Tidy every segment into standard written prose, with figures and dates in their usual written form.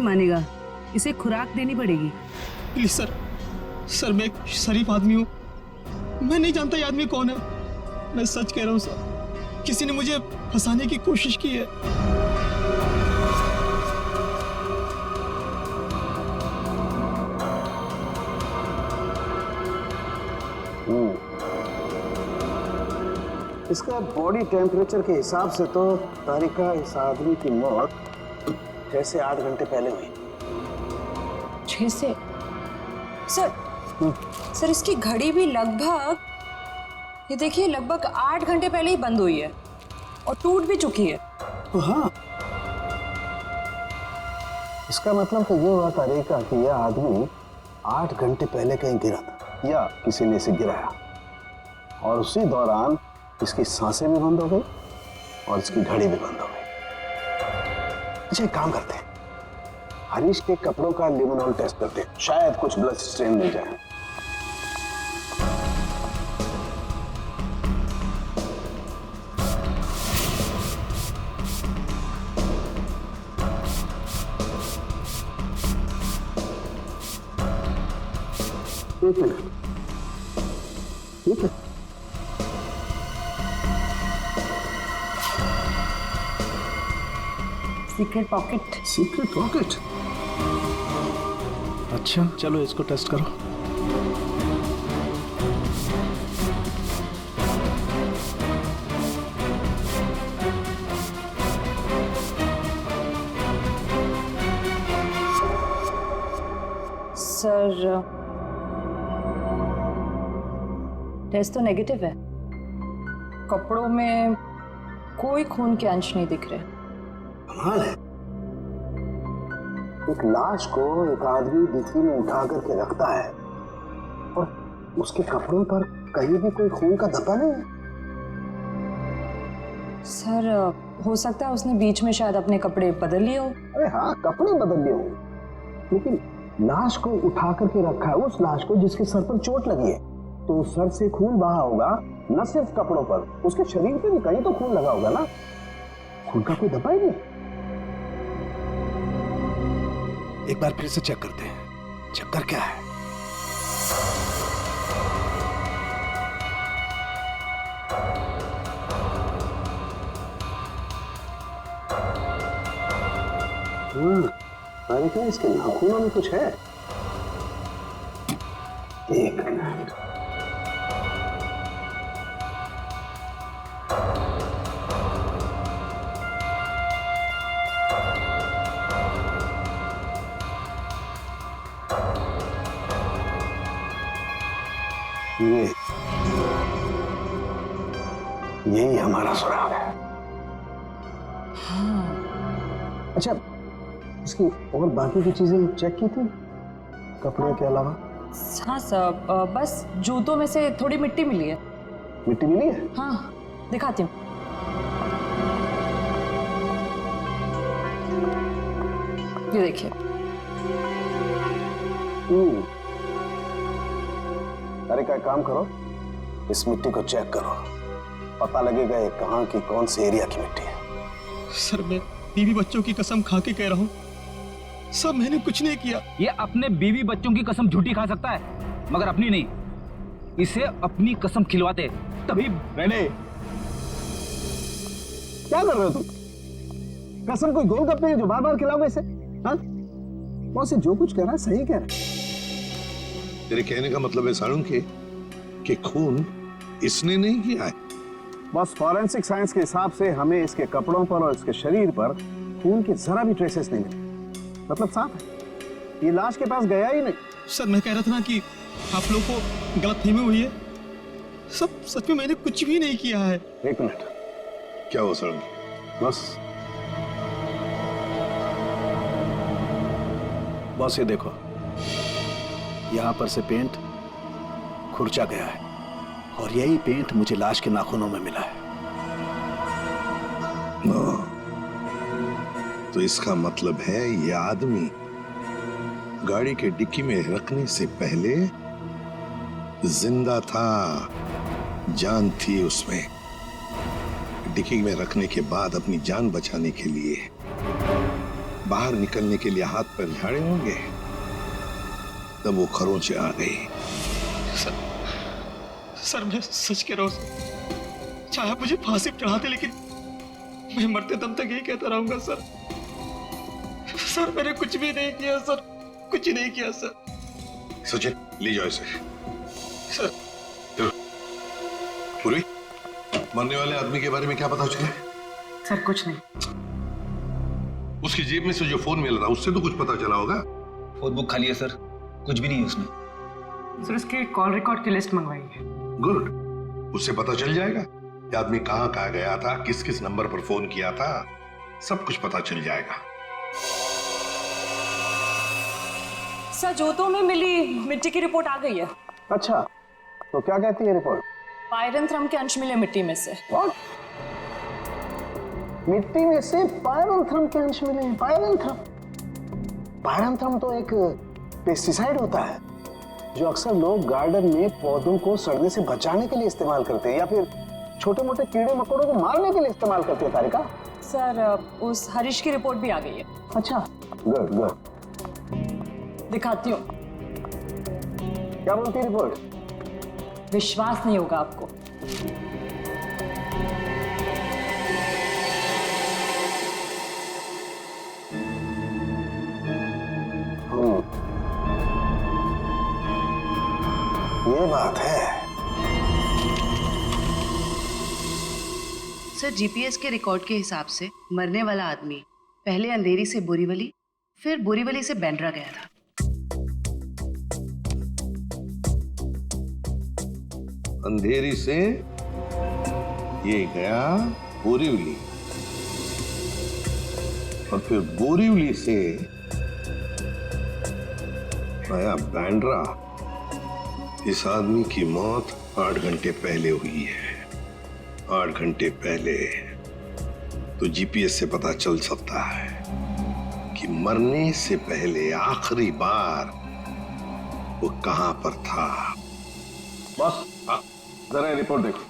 मानेगा, इसे खुराक देनी पड़ेगी। प्लीज सर, सर मैं एक शरीफ आदमी हूँ, मैं नहीं जानता ये आदमी कौन है। मैं सच कह रहा हूँ सर, किसी ने मुझे फंसाने की कोशिश की है। इसका बॉडी टेम्परेचर के हिसाब से तो तारिका इस आदमी की मौत 6 से 8 घंटे पहले हुई। 6 से? सर इसकी घड़ी भी लगभग, ये देखिए, लगभग 8 घंटे पहले ही बंद हुई है और टूट भी चुकी है। हाँ, इसका मतलब तो ये हुआ तारिका कि यह आदमी 8 घंटे पहले कहीं गिरा था या किसी ने इसे गिराया, और उसी दौरान इसकी सांसें भी बंद हो गई और इसकी घड़ी भी बंद हो गई। अच्छा, एक काम करते हैं, हरीश के कपड़ों का लिमोनॉल टेस्ट करते हैं, शायद कुछ ब्लड स्ट्रेन मिल जाए। एक मिनट, ठीक है। Secret pocket. Secret pocket? अच्छा, चलो इसको टेस्ट करो। सर टेस्ट तो नेगेटिव है, कपड़ों में कोई खून के अंश नहीं दिख रहे। कमाल है, एक लाश को एक आदमी डिक्की में उठा करके रखता है और उसके कपड़ों पर कहीं भी कोई खून का धब्बा नहीं है। सर हो सकता है उसने बीच में शायद अपने कपड़े बदल लिए हो। अरे हाँ, कपड़े बदल लिए होंगे, लेकिन लाश को उठा करके रखा है, उस लाश को जिसके सर पर चोट लगी है, तो सर से खून बहा होगा, न सिर्फ कपड़ों पर, उसके शरीर पे भी कहीं तो खून लगा होगा ना। खून का कोई धब्बा ही नहीं। एक बार फिर से चेक करते हैं, चक्कर क्या है। अरे क्या इसके नाखूनों में कुछ है? एक मिनट, यही हमारा सुराग है। हाँ। अच्छा, इसकी और बाकी की चीजें चेक की थी कपड़े के अलावा? हाँ सर, बस जूतों में से थोड़ी मिट्टी मिली है। मिट्टी मिली है? हाँ, दिखाती हूँ। ये देखिए। अरे क्या काम करो, इस मिट्टी को चेक करो, पता लगेगा ये कहाँ की कौन से एरिया की मिट्टी है। सर मैं बीवी बच्चों की कसम खा के कह रहा हूँ, सब मैंने कुछ नहीं किया। ये अपने बीवी बच्चों की कसम झूठी खा सकता है, मगर अपनी नहीं। इसे अपनी कसम खिलवाते तभी। मैंने क्या कर रहे हो तुम? कसम कोई गोलगप्पे है जो बार बार खिलाओगे इसे? हाँ, बॉस जो कुछ कह रहा है सही कह रहा है। तेरे कहने का मतलब है साळुंखे कि खून इसने नहीं किया है? बस फॉरेंसिक साइंस के हिसाब से हमें इसके कपड़ों पर और इसके शरीर पर खून के जरा भी ट्रेसेस नहीं मिले। मतलब साफ है, ये लाश के पास गया ही नहीं। सर मैं कह रहा था ना कि आप लोगों को गलतफहमी हुई है, सब सच में मैंने कुछ भी नहीं किया है। एक मिनट, क्या हुआ साळुंखे? बस ये देखो, यहां पर से पेंट खुरचा गया है और यही पेंट मुझे लाश के नाखूनों में मिला है। तो इसका मतलब है ये आदमी गाड़ी के डिक्की में रखने से पहले जिंदा था, जान थी उसमें। डिक्की में रखने के बाद अपनी जान बचाने के लिए बाहर निकलने के लिए हाथ पैर झाड़े होंगे, तब वो खरोंचे आ गई। सर मैं सच कह रहा हूँ सर। चाहे मुझे फांसी पे चढ़ा दे, लेकिन मैं मरते दम तक यही कहता रहूंगा सर। सर मैंने कुछ भी नहीं किया सर, कुछ नहीं किया सर। सचिन ले जाओ इसे। सर चलो। पूर्वी, मरने वाले आदमी के बारे में क्या पता चला? सर कुछ नहीं। उसकी जेब में से जो फोन मिल रहा उससे तो कुछ पता चला होगा। फोन बुक खाली है सर, कुछ भी नहीं है उसमें। सर उसके कॉल रिकॉर्ड की लिस्ट मंगवाई है। गुड, उससे पता चल जाएगा कि आदमी कहां कहां गया था, किस किस नंबर पर फोन किया था, सब कुछ पता चल जाएगा। सर जोतों में मिली मिट्टी की रिपोर्ट आ गई है। अच्छा, तो क्या कहती है रिपोर्ट? पायरंथ्रम के अंश मिले मिट्टी में से। What? मिट्टी में से पायरंथ्रम के अंश मिले हैं। पायरंथ्रम तो एक पेस्टिसाइड होता है जो अक्सर लोग गार्डन में पौधों को सड़ने से बचाने के लिए इस्तेमाल करते हैं, या फिर छोटे मोटे कीड़े मकोड़ों को मारने के लिए इस्तेमाल करते हैं। तारिका, सर उस हरीश की रिपोर्ट भी आ गई है। अच्छा, गुड गुड। दिखाती हूँ। क्या बोलती है रिपोर्ट? विश्वास नहीं होगा आपको। ये बात है। सर जीपीएस के रिकॉर्ड के हिसाब से मरने वाला आदमी पहले अंधेरी से बोरीवली, फिर बोरीवली से बैंड्रा गया था। अंधेरी से ये गया बोरीवली, और फिर बोरीवली से आया बैंड्रा। इस आदमी की मौत 8 घंटे पहले हुई है। 8 घंटे पहले तो जीपीएस से पता चल सकता है कि मरने से पहले आखिरी बार वो कहां पर था। बॉस, जरा ये रिपोर्ट देखो।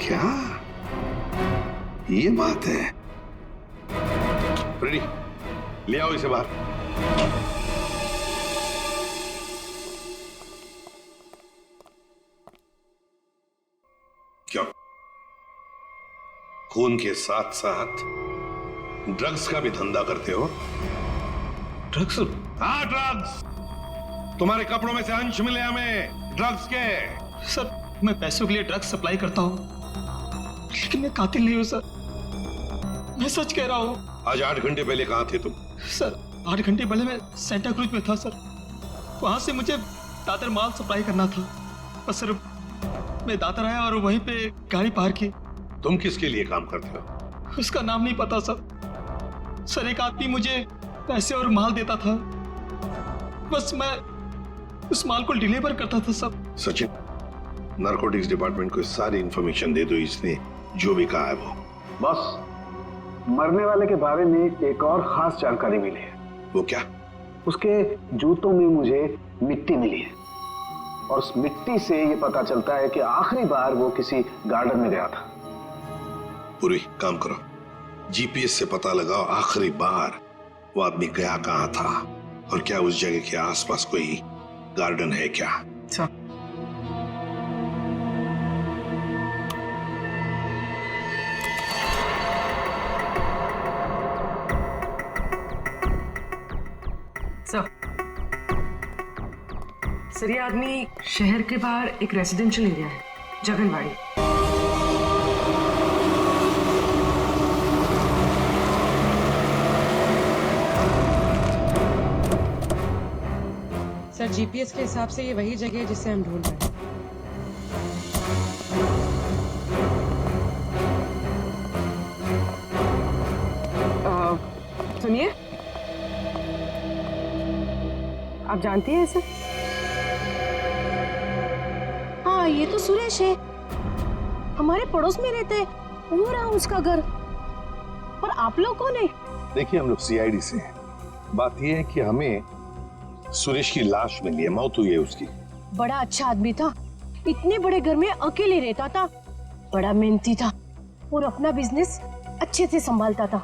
क्या ये बात है? रेडी, ले आओ इसे बाहर। क्या खून के साथ साथ ड्रग्स का भी धंधा करते हो? ड्रग्स? हाँ, ड्रग्स। तुम्हारे कपड़ों में से अंश मिले हमें ड्रग्स के। सर मैं पैसों के लिए ड्रग्स सप्लाई करता हूँ, लेकिन मैं कातिल नहीं हूँ सर। मैं सच कह रहा हूँ। आज 8 घंटे पहले कहाँ थे तुम? सर 8 घंटे पहले मैं सेंटा क्रूज में था सर। वहां से मुझे दादर माल सप्लाई करना था, बस सर मैं दादर आया और वहीं पे गाड़ी पार्क की। तुम किसके लिए काम करते हो? उसका नाम नहीं पता सर। सर एक आदमी मुझे पैसे और माल देता था, बस मैं उस माल को डिलीवर करता था सब। सचिन, नारकोटिक्स डिपार्टमेंट को सारी इंफॉर्मेशन दे दो, इसने जो भी कहा है वो। बॉस, मरने वाले के बारे में एक और खास जानकारी मिली है। वो क्या? उसके जूतों में मुझे मिट्टी मिली है, और उस मिट्टी से ये पता चलता है कि आखिरी बार वो किसी गार्डन में गया था। पूरी काम करो, जीपीएस से पता लगाओ आखिरी बार वो आदमी गया कहां था, और क्या उस जगह के आसपास कोई गार्डन है क्या? सर ये आदमी शहर के बाहर एक रेजिडेंशियल एरिया है, जगनवाड़ी। सर जीपीएस के हिसाब से ये वही जगह है जिसे हम ढूंढ रहे हैं। सुनिए, आप जानती हैं इसे? हाँ, ये तो सुरेश है, हमारे पड़ोस में रहते हैं। वो रहा उसका घर। पर आप लोग कौन है? देखिए, हम लोग सीआईडी से हैं। बात यह है कि हमें सुरेश की लाश मिली है, मौत हुई है उसकी। बड़ा अच्छा आदमी था, इतने बड़े घर में अकेले रहता था, बड़ा मेहनती था और अपना बिजनेस अच्छे से संभालता था।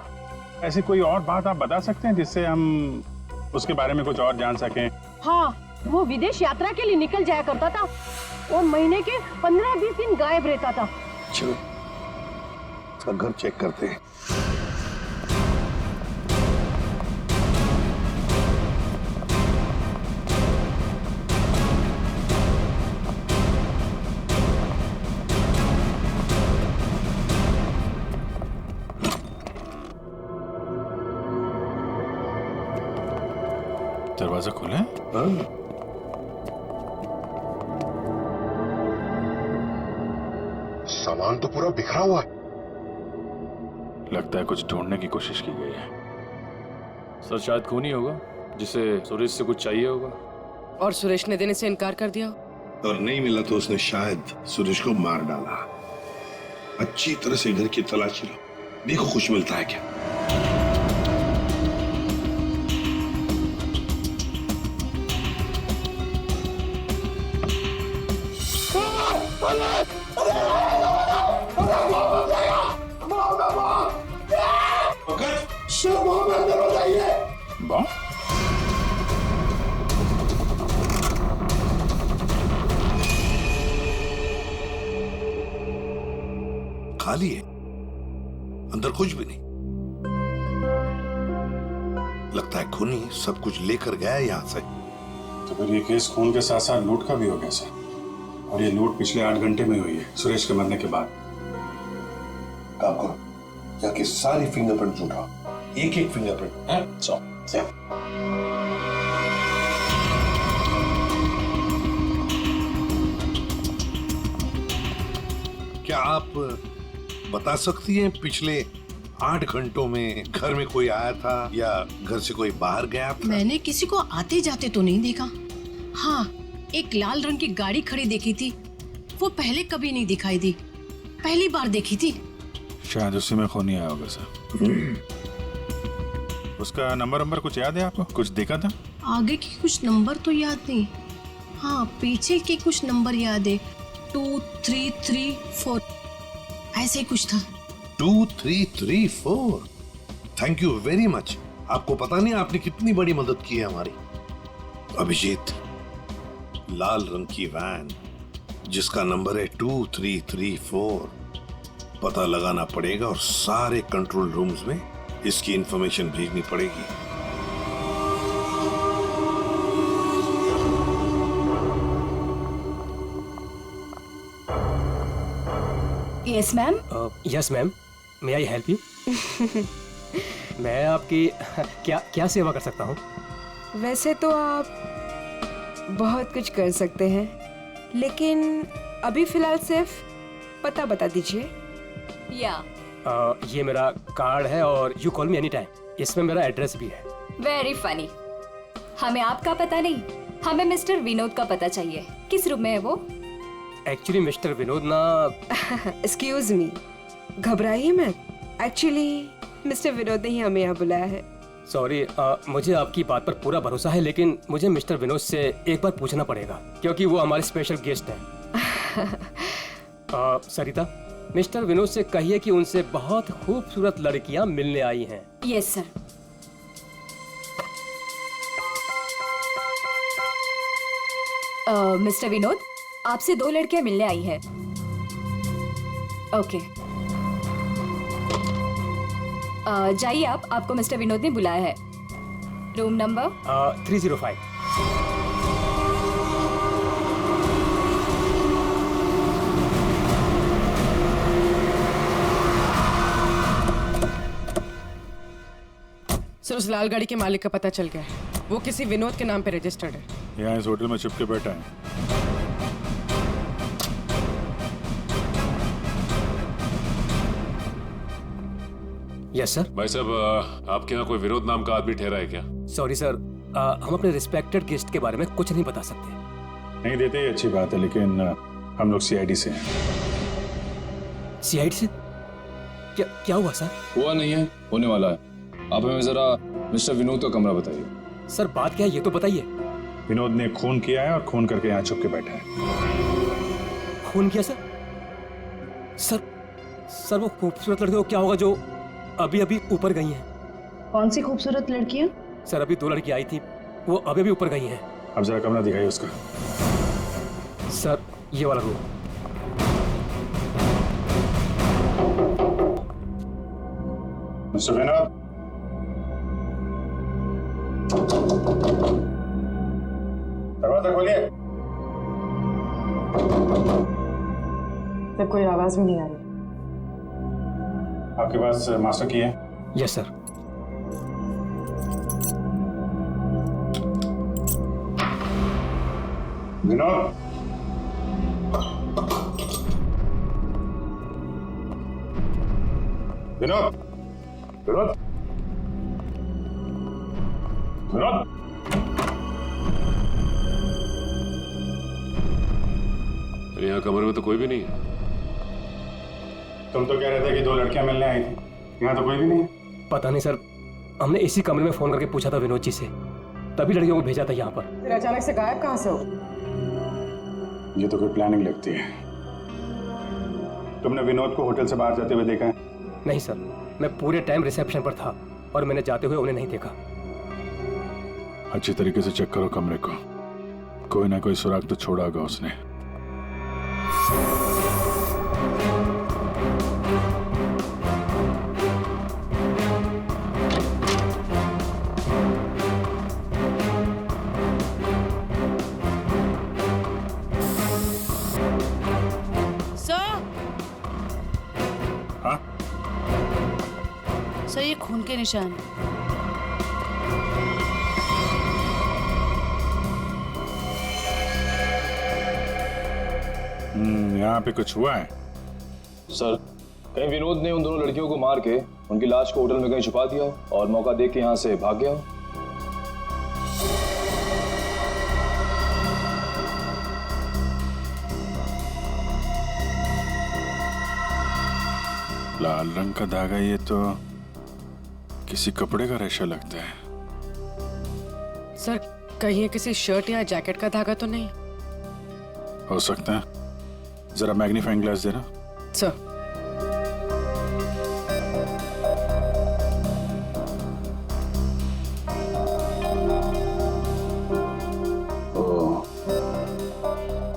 ऐसी कोई और बात आप बता सकते हैं जिससे हम उसके बारे में कुछ और जान सकें? हाँ, वो विदेश यात्रा के लिए निकल जाया करता था और महीने के 15-20 दिन गायब रहता था। चलो उसका घर चेक करते हैं। दरवाजा खोले? हाँ? सामान तो पूरा बिखरा हुआ है। लगता है कुछ ढूंढने की कोशिश की गई है। सर शायद खून ही होगा जिसे सुरेश से कुछ चाहिए होगा। और सुरेश ने देने से इनकार कर दिया। और नहीं मिला तो उसने शायद सुरेश को मार डाला। अच्छी तरह से घर की तलाशी लो, देखो कुछ मिलता है क्या। खाली है, अंदर कुछ भी नहीं। लगता है खूनी सब कुछ लेकर गया है यहां से। तो फिर ये केस खून के साथ साथ लूट का भी हो गया सर। और ये लूट पिछले 8 घंटे में हुई है, सुरेश के मरने के बाद। काम करो, यहाँ की सारी फिंगरप्रिंट उठाओ, एक एक फिंगरप्रिंट। क्या आप बता सकती हैं पिछले 8 घंटों में घर में कोई आया था या घर से कोई बाहर गया था? मैंने किसी को आते जाते तो नहीं देखा। हाँ, एक लाल रंग की गाड़ी खड़ी देखी थी, वो पहले कभी नहीं दिखाई दी, पहली बार देखी थी। शायद उसी में खूनी आया होगा सर। उसका नंबर कुछ याद है आपको? कुछ देखा था? आगे के कुछ नंबर तो याद नहीं, हाँ पीछे के कुछ नंबर याद है, 2, 3, 3, 4 ऐसे कुछ था। 2, 3, 3, 4। Thank you very much. आपको पता नहीं आपने कितनी बड़ी मदद की है हमारी। अभिजीत, लाल रंग की वैन जिसका नंबर है 2334, पता लगाना पड़ेगा और सारे कंट्रोल रूम्स में इसकी इंफॉर्मेशन भेजनी पड़ेगी। Yes ma'am. Yes ma'am, may I help you? मैं आपकी क्या सेवा कर सकता हूँ? वैसे तो आप बहुत कुछ कर सकते हैं, लेकिन अभी फिलहाल सिर्फ पता बता दीजिए। या ये मेरा कार्ड है और you call me any time. इसमें मेरा एड्रेस भी है। Very funny. हमें आपका पता नहीं, हमें मिस्टर विनोद का पता चाहिए। किस रूम में है वो? एक्चुअली मिस्टर विनोद ना। एक्सक्यूज मी, घबराइए मत। एक्चुअली मिस्टर विनोद ने ही हमें यहाँ बुलाया है। सॉरी, मुझे आपकी बात पर पूरा भरोसा है, लेकिन मुझे मिस्टर विनोद से एक बार पूछना पड़ेगा क्योंकि वो हमारे स्पेशल गेस्ट हैं। सरिता, मिस्टर विनोद से कहिए कि उनसे बहुत खूबसूरत लड़कियां मिलने आई हैं। Yes sir. मिस्टर विनोद, आपसे 2 लड़कियां मिलने आई हैं। ओके, जाइए आप, आपको मिस्टर विनोद ने बुलाया है। Room number 305। सर, उस लाल गाड़ी के मालिक का पता चल गया है। वो किसी विनोद के नाम पे रजिस्टर्ड है। यहाँ इस होटल में छुप के बैठा है। Yes sir. भाई साहब, आपके यहाँ कोई विनोद नाम का आदमी ठहरा है क्या? सॉरी सर, हम अपने रिस्पेक्टेड गेस्ट के बारे में कुछ नहीं बता सकते। नहीं देते ये अच्छी बात है, लेकिन हम लोग सीआईडी से हैं। सीआईडी से? क्या हुआ सर? हुआ नहीं है, होने वाला है। आप हमें जरा मिस्टर विनोद का कमरा बताइए। सर बात क्या है ये तो बताइए। विनोद ने खून किया है और खून करके यहाँ छुप के बैठा है। खून किया सर? सर वो खूबसूरत लड़के को क्या होगा जो अभी अभी ऊपर गई हैं? कौन सी खूबसूरत लड़कियां? सर अभी 2 लड़की आई थी, वो अभी अभी ऊपर गई हैं। अब जरा कमरा दिखाइए उसका। सर ये वाला रूम। मिस्टर विनोद, दरवाजा खोलिए। सर कोई आवाज भी नहीं आ रही। आपके पास मास्टर की है? Yes sir. विनोद, विनोद, विनोद, विनोद। यहाँ कमरे में तो कोई भी नहीं है। तुम तो कह रहे थे कि 2 लड़कियां मिलने आई थी, यहाँ तो कोई भी नहीं है। पता नहीं सर, हमने इसी कमरे में फोन करके पूछा था विनोद जी से, तभी लड़कियों को भेजा था यहाँ पर। फिर अचानक से गायब कहाँ से हो? ये तो कोई प्लानिंग लगती है। तुमने विनोद को होटल से बाहर जाते हुए देखा है? नहीं सर, मैं पूरे टाइम रिसेप्शन पर था और मैंने जाते हुए उन्हें नहीं देखा। अच्छी तरीके से चेक करो कमरे को, कोई ना कोई सुराग तो छोड़ा होगा उसने। सर ये खून के निशान। यहाँ पे कुछ हुआ है? सर कहीं विनोद ने उन दोनों लड़कियों को मार के उनकी लाश को होटल में कहीं छुपा दिया और मौका देख के यहाँ से भाग गया। लाल रंग का धागा, ये तो किसी कपड़े का रेशा लगता है। सर कहीं ये किसी शर्ट या जैकेट का धागा तो नहीं? हो सकता है, जरा मैग्नीफाइंग ग्लास देना। सर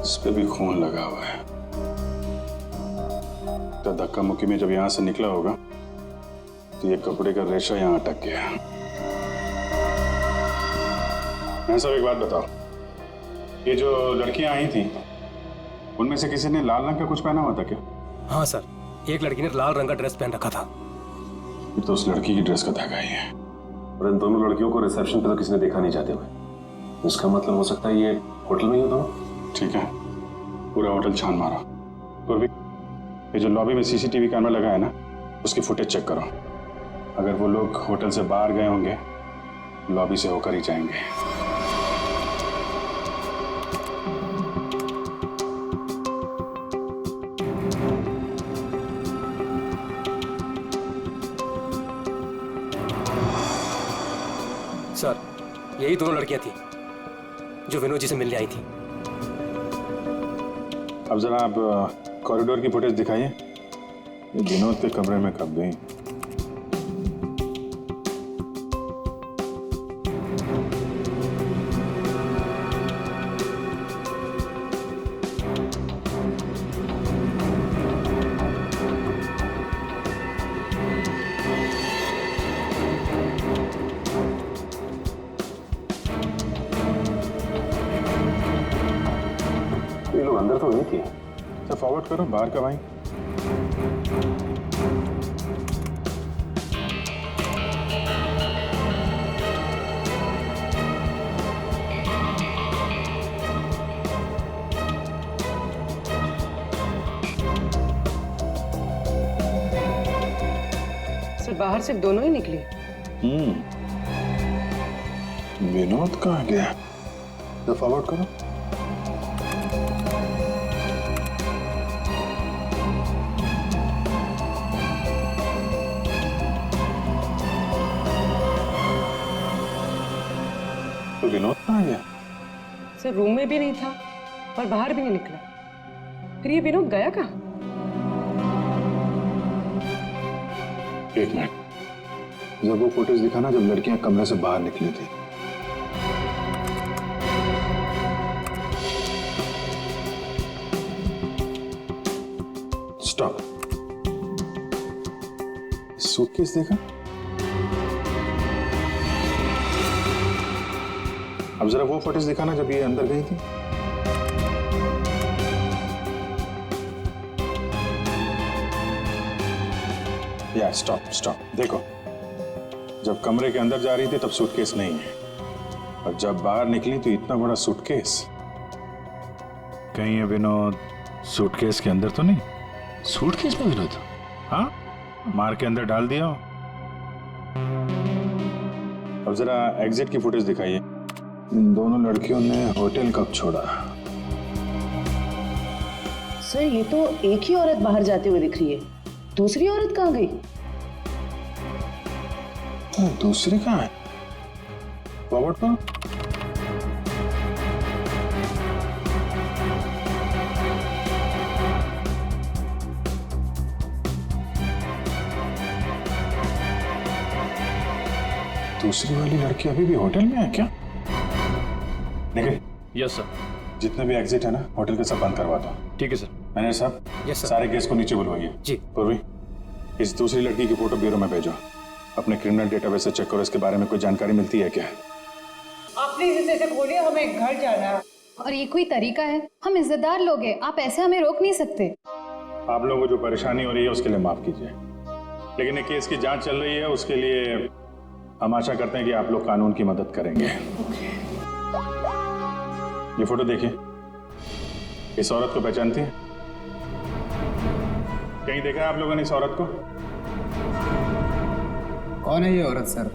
इस पे भी खून लगा हुआ है। तो धक्का मुक्की में जब यहां से निकला होगा तो ये कपड़े का रेशा यहां अटक गया। मैं सब एक बात बताओ, ये जो लड़कियां आई थी उनमें से किसी ने लाल रंग का कुछ पहना हुआ था क्या? हाँ सर, एक लड़की ने लाल रंग का ड्रेस पहन रखा था। ये तो उस लड़की की ड्रेस का धागा ही है। और इन दोनों लड़कियों को रिसेप्शन पे तो किसी ने देखा नहीं जाते हुए। इसका मतलब हो सकता है ये होटल में ही हो दोनों। ठीक है, पूरा होटल छान मारा। तो ये जो लॉबी में सीसीटीवी कैमरा लगा है ना, उसकी फुटेज चेक करो। अगर वो लोग होटल से बाहर गए होंगे, लॉबी से होकर ही जाएंगे। सर यही दोनों लड़कियां थी जो विनोद जी से मिलने आई थी। अब जरा आप कॉरिडोर की फुटेज दिखाइए। ये विनोद के कमरे में कब गई? ये लोग अंदर तो नहीं थे। सर फॉरवर्ड करो, बाहर कब आई? सर बाहर सिर्फ दोनों ही निकली। विनोद कहाँ गया? तो फॉरवर्ड करो। तो विनोद कहाँ गया? सर रूम में भी नहीं था और बाहर भी नहीं निकला। फिर ये विनोद गया कहाँ? एक मिनट, जब वो फोटोज दिखाना जब लड़कियां कमरे से बाहर निकली थी। स्टॉप। सूटकेस देखा? अब जरा वो फोटोज दिखाना जब ये अंदर गई थी। या स्टॉप स्टॉप, देखो जब कमरे के अंदर जा रही थी तब सूटकेस नहीं है, और जब बाहर निकली तो इतना बड़ा सूटकेस। कहीं ये विनोद सूटकेस के अंदर तो नहीं? सूटकेस में विनोद? हाँ, मार के अंदर डाल दिया हो। अब जरा एग्जिट की फुटेज दिखाइए। इन दोनों लड़कियों ने होटल कब छोड़ा? सर ये तो एक ही औरत बाहर जाते हुए दिख रही है, दूसरी औरत कहाँ गई? दूसरी कहाँ है? फॉरवर्ड पर। दूसरी वाली लड़की अभी भी होटल में है क्या? निखिल। Yes sir. जितने भी एग्जिट है ना होटल के सब बंद करवा दो। ठीक है सर। मैनेजर साहब। Yes sir. सारे केस को नीचे बुलवाइए। जी। पूर्वी, इस दूसरी लड़की की फोटो ब्यूरो में भेजो। अपने क्रिमिनल डेटाबेस से चेक करो, इसके बारे में कोई जानकारी मिलती है क्या? आप प्लीज इसे खोलिए, हमें घर जाना है। और ये कोई तरीका है? हम इज्जतदार लोग हैं, आप ऐसे हमें रोक नहीं सकते। आप लोगों को जो परेशानी हो रही है उसके लिए माफ कीजिए, लेकिन ये केस की जांच चल रही है, उसके लिए हम आशा करते हैं कि आप लोग कानून की मदद करेंगे। ये फोटो देखिए, इस औरत को पहचानती है? कहीं देखा है आप लोगों ने इस औरत को? कौन है ये औरत सर?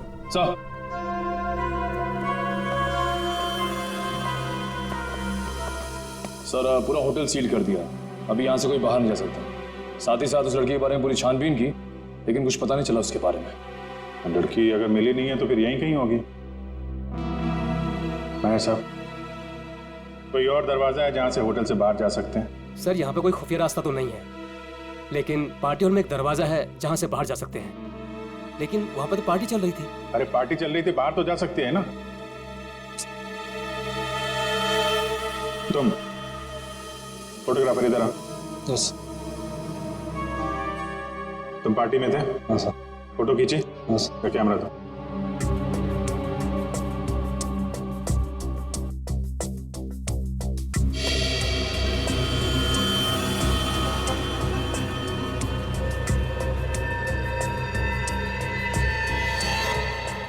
सर पूरा होटल सील कर दिया, अभी यहाँ से कोई बाहर नहीं जा सकता। साथ ही साथ उस लड़की के बारे में पूरी छानबीन की, लेकिन कुछ पता नहीं चला उसके बारे में। लड़की अगर मिली नहीं है तो फिर यहीं कहीं होगी। मैं साहब, कोई और दरवाजा है जहां से होटल से बाहर जा सकते हैं? सर यहाँ पे कोई खुफिया रास्ता तो नहीं है, लेकिन पार्टी हॉल में एक दरवाजा है जहां से बाहर जा सकते हैं, लेकिन वहां पर तो पार्टी चल रही थी। अरे पार्टी चल रही थी, बाहर तो जा सकते हैं ना। तुम फोटोग्राफर इधर आओ। यस। तुम पार्टी में थे? हाँ सर। फोटो खींची? यस। कैमरा दो।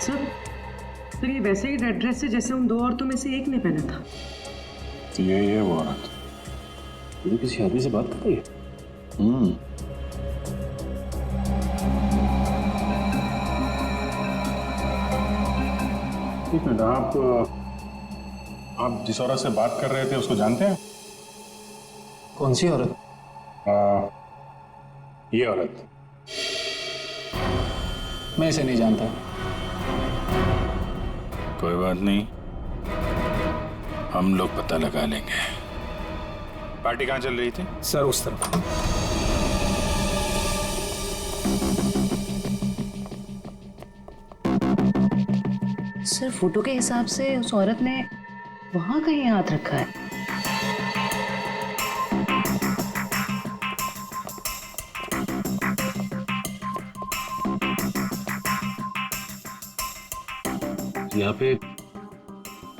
सर ये वैसे ही रेड ड्रेस है जैसे उन दो औरतों में से एक ने पहना था। ये वो औरत, ये किसी आदमी से बात कर रही है? एक मिनट, आप जिस औरत से बात कर रहे थे उसको जानते हैं? कौन सी औरत? ये औरत। मैं इसे नहीं जानता। कोई बात नहीं, हम लोग पता लगा लेंगे। पार्टी कहाँ चल रही थी? सर उस तरफ। सर फोटो के हिसाब से उस औरत ने वहां कहीं हाथ रखा है। यहाँ पे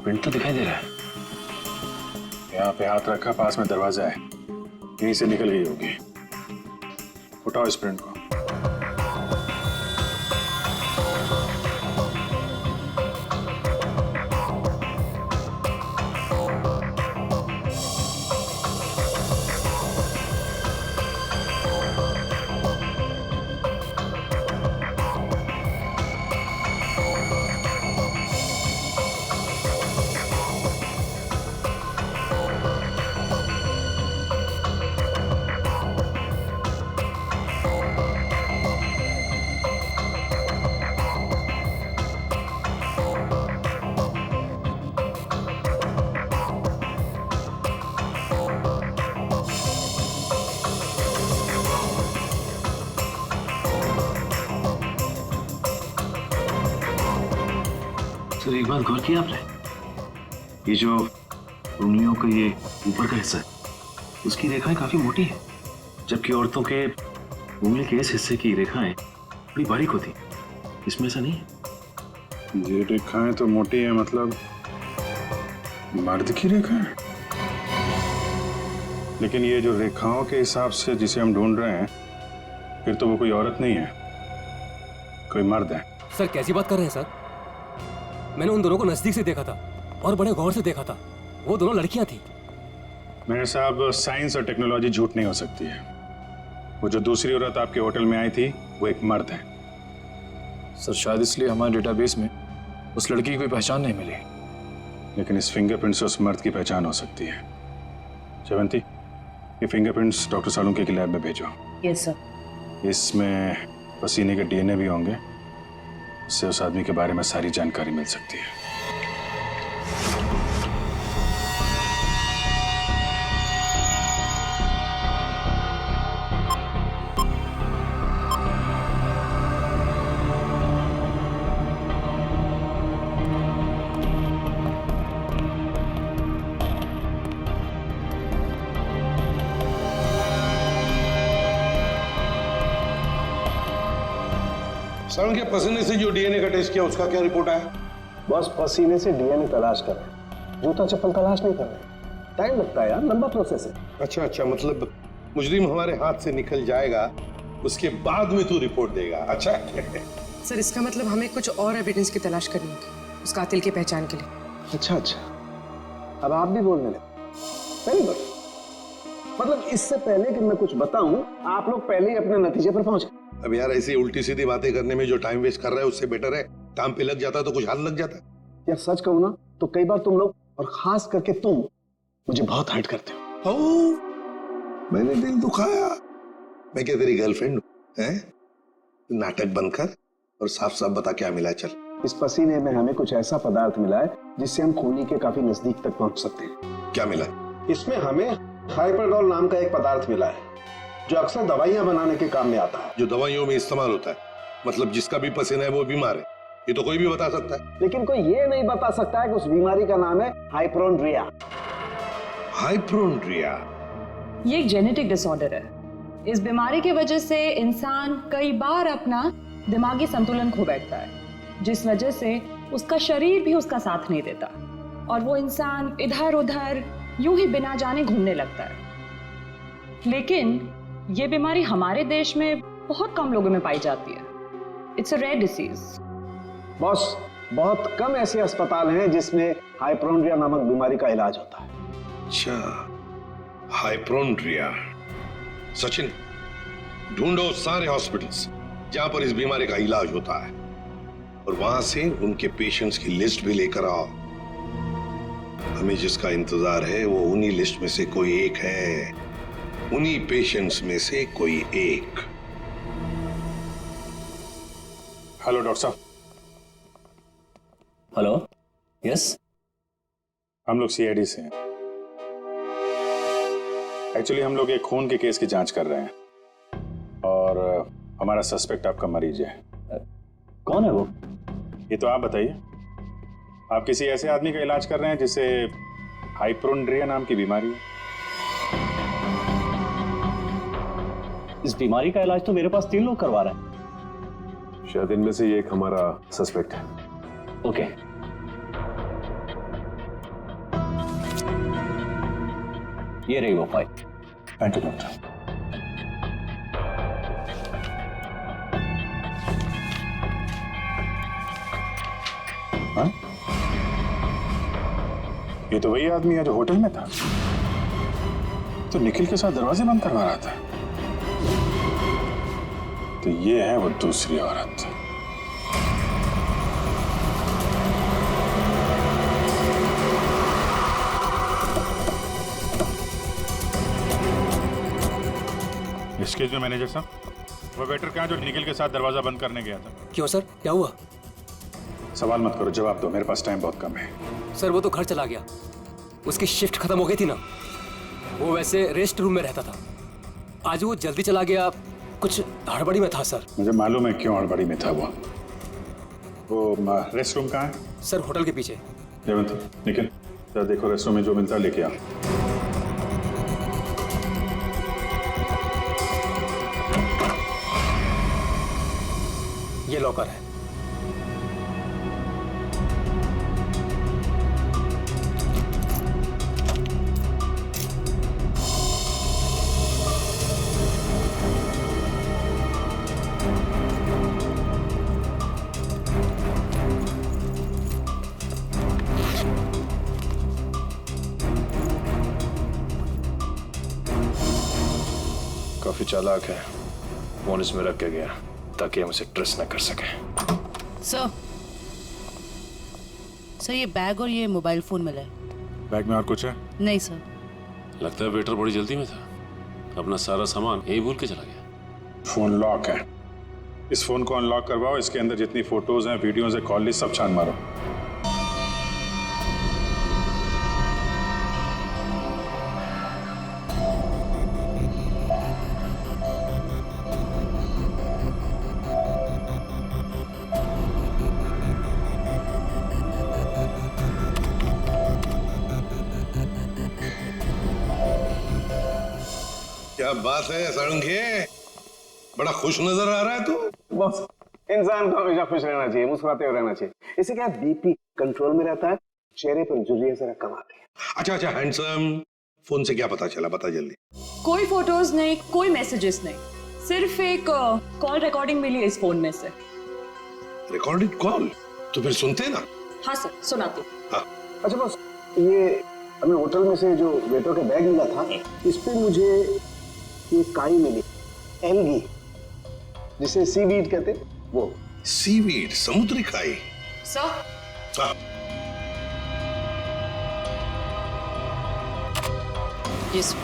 प्रिंट तो दिखाई दे रहा है। यहाँ पे हाथ रखा, पास में दरवाजा है, यहीं से निकल गई होगी। उठाओ इस प्रिंट को। सर एक बात गौर किया आपने, ये जो उंगलियों का ये ऊपर का हिस्सा है उसकी रेखाएं काफी मोटी है, जबकि औरतों के उंगली के इस हिस्से की रेखाएं बड़ी बारीक होती है। इसमें ऐसा नहीं है। ये रेखाएं तो मोटी है, मतलब मर्द की रेखाएं। लेकिन ये जो रेखाओं के हिसाब से जिसे हम ढूंढ रहे हैं, फिर तो वो कोई औरत नहीं है, कोई मर्द है। सर कैसी बात कर रहे हैं सर? मैंने उन दोनों को नजदीक से देखा था और बड़े गौर से देखा था। वो दोनों लड़कियां थी। मेरे साहब, साइंस और टेक्नोलॉजी झूठ नहीं हो सकती है। वो जो दूसरी औरत आपके होटल में आई थी वो एक मर्द है। सर शायद इसलिए हमारे डेटाबेस में उस लड़की की कोई पहचान नहीं मिली। लेकिन इस फिंगरप्रिंट से उस मर्द की पहचान हो सकती है। जयवंती, ये फिंगरप्रिंट्स डॉक्टर सालुंके की लैब में भेजो। Yes sir. इसमें पसीने के डीएनए भी होंगे, इससे उस आदमी के बारे में सारी जानकारी मिल सकती है। सर के पसीने से जो डीएनए का टेस्ट किया उसका क्या रिपोर्ट आया? बस पसीने से डीएनए तलाश कर रहे हैं, जूता चप्पल तलाश नहीं कर रहे। टाइम लगता है यार, लंबा प्रोसेस है। अच्छा, मतलब मुजरिम हमारे हाथ से निकल जाएगा, उसके बाद में तू रिपोर्ट देगा। अच्छा सर इसका मतलब हमें कुछ और एविडेंस की तलाश करनी होगी उस कातिल की पहचान के लिए। अच्छा, अब आप भी बोलने लगे। Very good. मतलब इससे पहले कि मैं कुछ बताऊं, आप लोग पहले ही अपने नतीजे पर पहुंच गए। अब यार ऐसी उल्टी सीधी बातें करने में जो टाइम वेस्ट कर रहा है उससे बेटर है काम पे लग जाता तो कुछ हाल लग जाता। यार सच कहूं ना तो कई बार तुम लोग, और खास करके तुम, मुझे बहुत हर्ट करते हो। मैंने दिल दुखाया? मैं क्या तेरी गर्लफ्रेंड हूं? नाटक बंद कर और साफ साफ बता क्या मिला। चल, इस पसीने में हमें कुछ ऐसा पदार्थ मिला है जिससे हम खूनी के काफी नजदीक तक पहुंच सकते हैं। क्या मिला? इसमें हमें हाइपरडोल नाम का एक पदार्थ मिला है जो अक्सर दवाइयां बनाने के काम में आता है। जो दवाइयों में इस्तेमाल होता है, मतलब जिसका भी पसीना है वो बीमार है, ये तो कोई भी बता सकता है। लेकिन कोई ये नहीं बता सकता है कि उस बीमारी का नाम है हाइपोक्रोंड्रिया। हाइपोक्रोंड्रिया ये एक जेनेटिक डिसऑर्डर है। इस बीमारी की वजह से इंसान कई बार अपना दिमागी संतुलन खो बैठता है, जिस वजह से उसका शरीर भी उसका साथ नहीं देता और वो इंसान इधर उधर यूं ही बिना जाने घूमने लगता है। लेकिन ये बीमारी हमारे देश में बहुत कम लोगों में पाई जाती है। It's a rare disease. Boss, बहुत कम ऐसे अस्पताल हैं जिसमें हाइपोक्रोंड्रिया नामक बीमारी का इलाज होता है। अच्छा, हाइपोक्रोंड्रिया। सचिन, ढूंढो सारे हॉस्पिटल्स जहां पर इस बीमारी का इलाज होता है और वहां से उनके पेशेंट्स की लिस्ट भी लेकर आओ। हमें जिसका इंतजार है वो उन्हीं लिस्ट में से कोई एक है, उन्हीं पेशेंट्स में से कोई एक। हेलो डॉक्टर साहब। Hello, yes. हम लोग सीआईडी से हैं। एक्चुअली हम लोग एक खून के केस की जांच कर रहे हैं और हमारा सस्पेक्ट आपका मरीज है। कौन है वो? ये तो आप बताइए। आप किसी ऐसे आदमी का इलाज कर रहे हैं जिसे हाइपोक्रोंड्रिया नाम की बीमारी है? इस बीमारी का इलाज तो मेरे पास 3 लोग करवा रहे हैं। शायद इनमें से ये एक हमारा सस्पेक्ट है। ओके। ये रही वो फाइल। Thank you doctor. हाँ? ये तो वही आदमी है जो होटल में था, तो निखिल के साथ दरवाजे बंद करवा रहा था। तो ये है वो दूसरी औरत। एक्सक्यूज मी मैनेजर साहब, वो वेटर कहाँ जो निखिल के साथ दरवाजा बंद करने गया था? क्यों सर, क्या हुआ? सवाल मत करो, जवाब दो, मेरे पास टाइम बहुत कम है। सर वो तो घर चला गया, उसकी शिफ्ट खत्म हो गई थी ना। वो वैसे रेस्ट रूम में रहता था, आज वो जल्दी चला गया, कुछ हड़बड़ी में था सर। मुझे मालूम है क्यों हड़बड़ी में था। वो रेस्ट रूम कहाँ है? सर होटल के पीछे। जयवंत निखिल जरा देखो रेस्ट रूम में जो मिलता है लेके आ। ये लॉकर है। काफी चालाक है। फोन इसमें रख के गया ताकि हम उसे ट्रेस न कर सके। सर ये बैग और ये मोबाइल फोन मिला है। बैग में और कुछ है? नहीं सर। लगता है वेटर बड़ी जल्दी में था, अपना सारा सामान यही भूल के चला गया। फोन लॉक है, इस फोन को अनलॉक करवाओ, इसके अंदर जितनी फोटोज हैं, वीडियोज हैं, कॉल लिस्ट सब छान मारो। क्या बात है सारंगे, बड़ा खुश नजर आ रहा है तू। बॉस, इंसान को हमेशा खुश रहना चाहिए, मुस्कुराते हुए रहना चाहिए। इससे क्या बीपी कंट्रोल में रहता है, चेहरे पर झुर्रियां जरा कम आती है। अच्छा हैंडसम, फोन से क्या पता चला, बता जल्दी। कोई फोटोज नहीं, कोई मैसेजेस नहीं, सिर्फ एक कॉल रिकॉर्डिंग मिली है इस फोन में से। Recorded call? तो फिर सुनते ना। हाँ सर, सुनाती हूँ। हाँ। अच्छा बॉस, ये हमें होटल में से जो वेटर का बैग मिला था, इस पे मुझे ये काई मिली, एल्गी, जिसे सीवीड कहते हैं, वो। सीवीड, समुद्री काई? सर हाँ। यस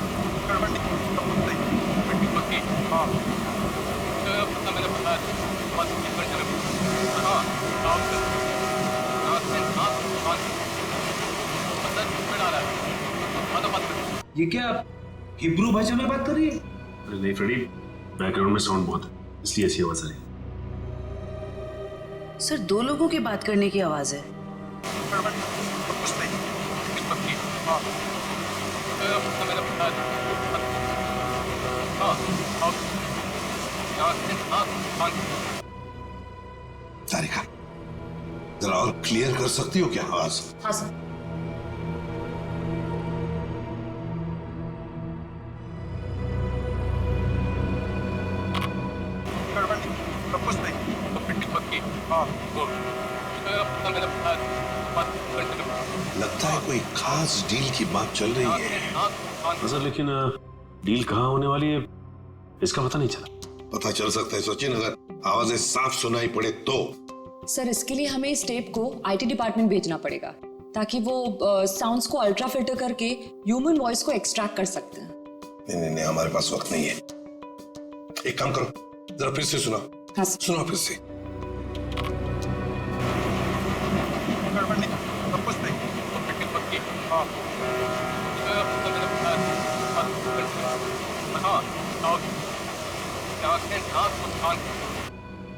ये क्या हिब्रू भाषा में बात कर रही है? अरे नहीं फ्रेडी, बैकग्राउंड में साउंड बहुत है इसलिए ऐसी आवाज आ रही है। सर 2 लोगों की बात करने की आवाज है। तारिका, जरा और क्लियर कर सकती हो क्या आवाज? हाँ सर। लगता है कोई खास डील की बात चल रही है। सर लेकिन डील कहाँ होने वाली है इसका पता नहीं चला। पता चल सकता है सचिन, अगर आवाजें साफ सुनाई पड़े तो। सर इसके लिए हमें इस टेप को आईटी डिपार्टमेंट भेजना पड़ेगा ताकि वो साउंड्स को अल्ट्रा फिल्टर करके ह्यूमन वॉइस को एक्सट्रैक्ट कर सकते हैं। नहीं, हमारे पास वक्त नहीं है। एक काम करो, जरा फिर से सुना। हाँ सुना फिर से।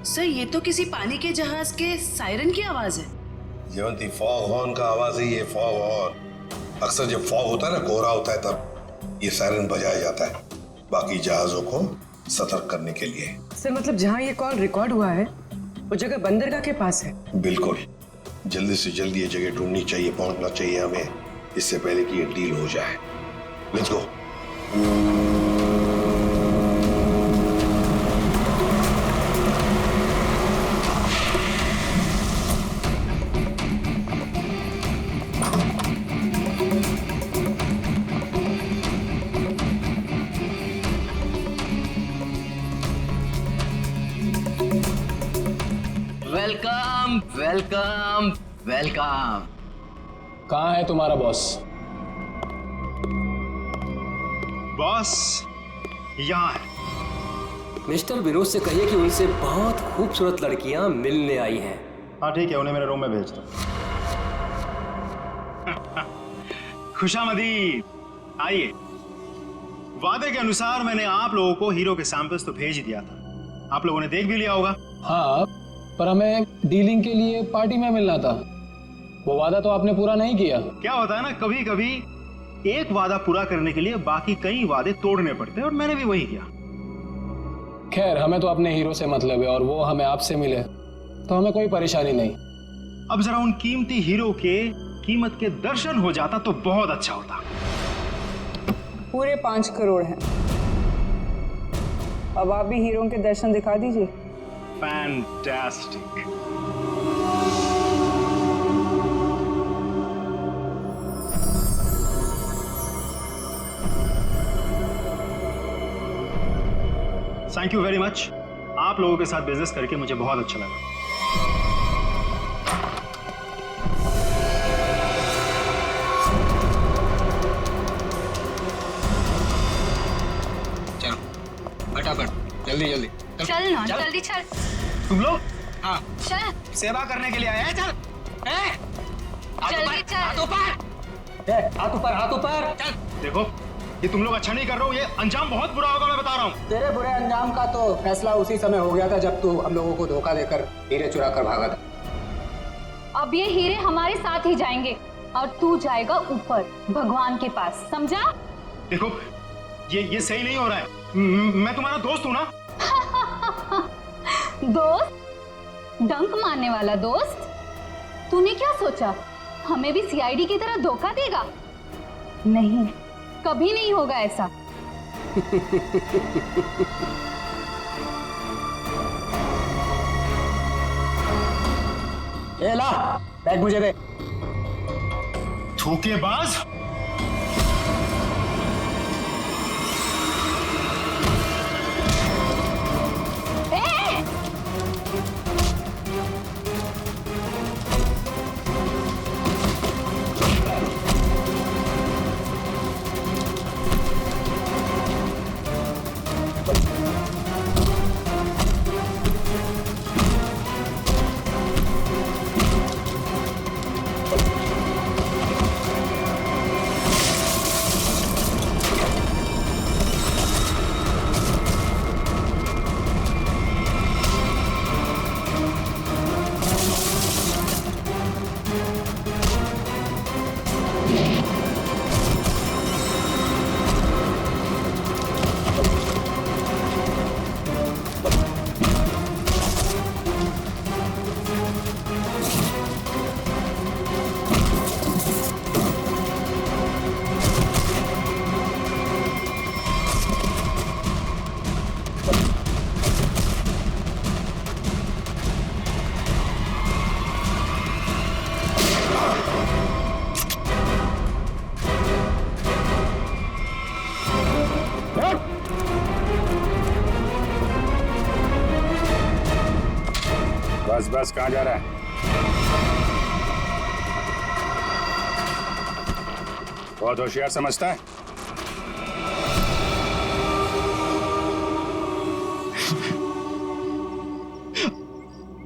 सर ये तो किसी पानी के जहाज के सायरन की आवाज है। जयवंती, फॉग हॉर्न का आवाज है ये, फॉग हॉर्न। अक्सर जब फॉग होता है ना, कोहरा होता है, तब ये सायरन बजाया जाता है बाकी जहाजों को सतर्क करने के लिए। सर मतलब जहाँ ये कॉल रिकॉर्ड हुआ है वो जगह बंदरगाह के पास है। बिल्कुल, जल्दी से जल्दी ये जगह ढूंढनी चाहिए, पहुंचना चाहिए हमें, इससे पहले कि ये डील हो जाए। Let's go. Welcome welcome welcome. कहाँ है तुम्हारा बॉस? बॉस यहाँ है। मिस्टर विनोद से कहिए कि उनसे बहुत खूबसूरत लड़कियां मिलने आई हैं। हाँ ठीक है, उन्हें मेरे रूम में भेज दो। खुशामदी, आइए। वादे के अनुसार मैंने आप लोगों को हीरो के सैंपल्स तो भेज ही दिया था, आप लोगों ने देख भी लिया होगा। हाँ, पर हमें डीलिंग के लिए पार्टी में मिलना था। वो वादा तो आपने पूरा नहीं किया। क्या होता है ना, कभी कभी एक वादा पूरा करने के लिए बाकी कई वादे तोड़ने पड़ते हैं, और मैंने भी वही किया। खैर, हमें तो अपने हीरो से मतलब है, और वो हमें आपसे मिले तो हमें कोई परेशानी नहीं। अब जरा उन कीमती हीरो के कीमत के दर्शन हो जाता तो बहुत अच्छा होता। पूरे 5 करोड़ हैं। अब आप भी हीरो के दर्शन दिखा दीजिए। Fantastic. Thank you very much. आप लोगों के साथ बिजनेस करके मुझे बहुत अच्छा लगा। फटाफट जल्दी जल्दी चल ना, जल्दी चल। तुम लोग? हाँ, चल सेवा करने के लिए आए हैं। चल जल्दी चल। हाथ ऊपर, हाथ ऊपर। चल। देखो, ये तुम लोग अच्छा नहीं कर रहे हो, ये अंजाम बहुत बुरा होगा, मैं बता रहा हूँ। तेरे बुरे अंजाम का तो फैसला उसी समय हो गया था जब तू हम लोगों को धोखा देकर हीरे चुरा कर भागा था। अब ये हीरे हमारे साथ ही जाएंगे और तू जाएगा ऊपर भगवान के पास, समझा? देखो, ये सही नहीं हो रहा है। मैं तुम्हारा दोस्त हूँ ना। दोस्त? डंक मारने वाला दोस्त? तूने क्या सोचा हमें भी सीआईडी की तरह धोखा देगा? नहीं, कभी नहीं होगा ऐसा। ए ला, बैग मुझे दे। धोखेबाज। बस कहाँ जा रहा है? बहुत होशियार समझता है।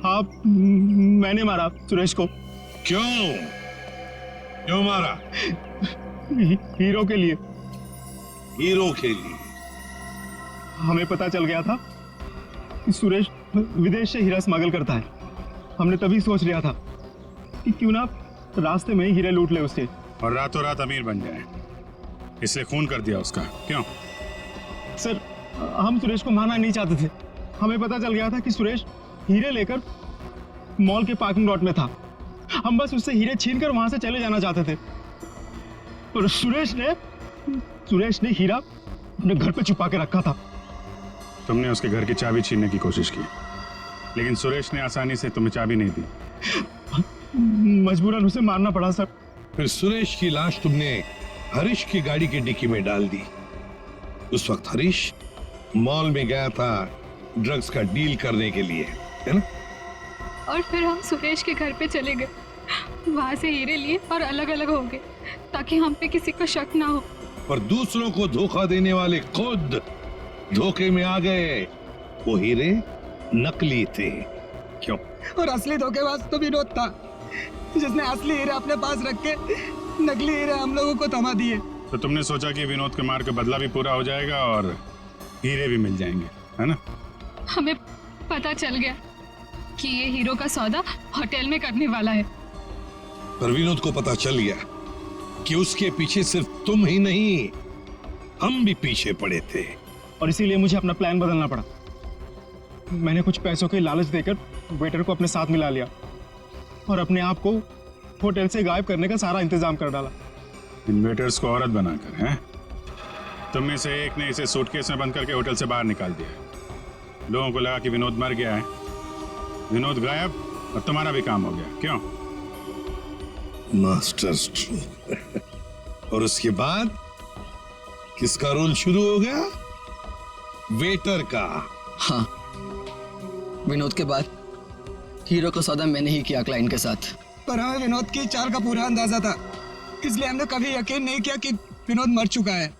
हाँ, मैंने मारा सुरेश को। क्यों? क्यों मारा? हीरो के लिए। हीरो के लिए? हमें पता चल गया था कि सुरेश विदेश से हीरा स्मगल करता है। हमने तभी सोच लिया था कि क्यों ना रास्ते में ही हीरे लूट ले उससे, और रातों रात अमीर बन जाए, इसलिए खून कर दिया उसका। क्यों? सर, हम सुरेश को मारना नहीं चाहते थे। हमें पता चल गया था कि सुरेश हीरे लेकर मॉल के पार्किंग लॉट में था। हम बस उससे हीरे छीनकर वहां से चले जाना चाहते थे, पर सुरेश ने हीरा अपने घर पे छुपा के रखा था। तुमने उसके घर की चाबी छीनने की कोशिश की, लेकिन सुरेश ने आसानी से तुम्हें चाबी नहीं दी। मजबूरन उसे मारना पड़ा सर। फिर सुरेश की लाश तुमने हरीश की गाड़ी की डिक्की में डाल दी। उस वक्त हरीश मॉल में गया था ड्रग्स का डील करने के लिए, है ना? और फिर हम सुरेश के घर पे चले गए, वहां से हीरे लिए और अलग अलग हो गए ताकि हम पे किसी को शक ना हो। पर दूसरों को धोखा देने वाले खुद धोखे में आ गए। वो हीरे नकली थे। क्यों? और असली धोखेबाज तो विनोद था, जिसने असली हीरे अपने पास रख के नकली हीरे हम लोगों को थमा दिए। तो तुमने सोचा कि विनोद के मार का बदला भी पूरा हो जाएगा और हीरे भी मिल जाएंगे, है ना? हमें पता चल गया कि ये हीरो का सौदा होटल में करने वाला है। पर विनोद को पता चल गया कि उसके पीछे सिर्फ तुम ही नहीं, हम भी पीछे पड़े थे। और इसीलिए मुझे अपना प्लान बदलना पड़ा। मैंने कुछ पैसों के लालच देकर वेटर को अपने साथ मिला लिया और अपने आप को होटल से गायब करने का सारा इंतजाम कर डाला। इन वेटर्स को औरत बनाकर, हैं? तुम में से एक ने इसे सूटकेस में बंद करके होटल से बाहर निकाल दिया। लोगों को लगा कि विनोद मर गया है, विनोद गायब और तुम्हारा भी काम हो गया। क्यों? Master stroke. और उसके बाद किसका रोल शुरू हो गया? वेटर का। हाँ, विनोद के बाद हीरो का सौदा मैंने ही किया क्लाइंट के साथ। पर हमें विनोद की चाल का पूरा अंदाजा था, इसलिए हमने कभी यकीन नहीं किया कि विनोद मर चुका है।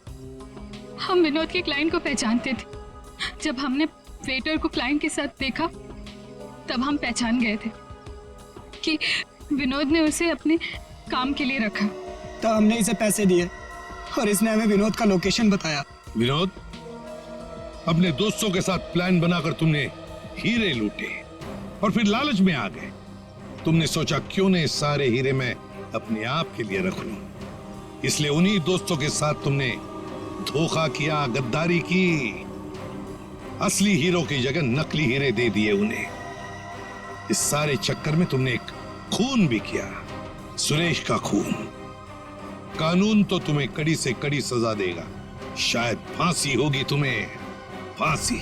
हम विनोद के क्लाइंट को पहचानते थे। जब हमने वेटर को क्लाइंट के साथ देखा तब हम पहचान गए थे कि विनोद ने उसे अपने काम के लिए रखा। तो हमने इसे पैसे दिए और इसने हमें विनोद का लोकेशन बताया। विनोद, अपने दोस्तों के साथ प्लान बनाकर तुमने हीरे लूटे और फिर लालच में आ गए। तुमने सोचा क्यों नहीं सारे हीरे मैं अपने आप के लिए रख लूं, इसलिए उन्हीं दोस्तों के साथ तुमने धोखा किया, गद्दारी की। असली हीरो की जगह नकली हीरे दे दिए उन्हें। इस सारे चक्कर में तुमने एक खून भी किया, सुरेश का खून। कानून तो तुम्हें कड़ी से कड़ी सजा देगा, शायद फांसी होगी तुम्हें, फांसी।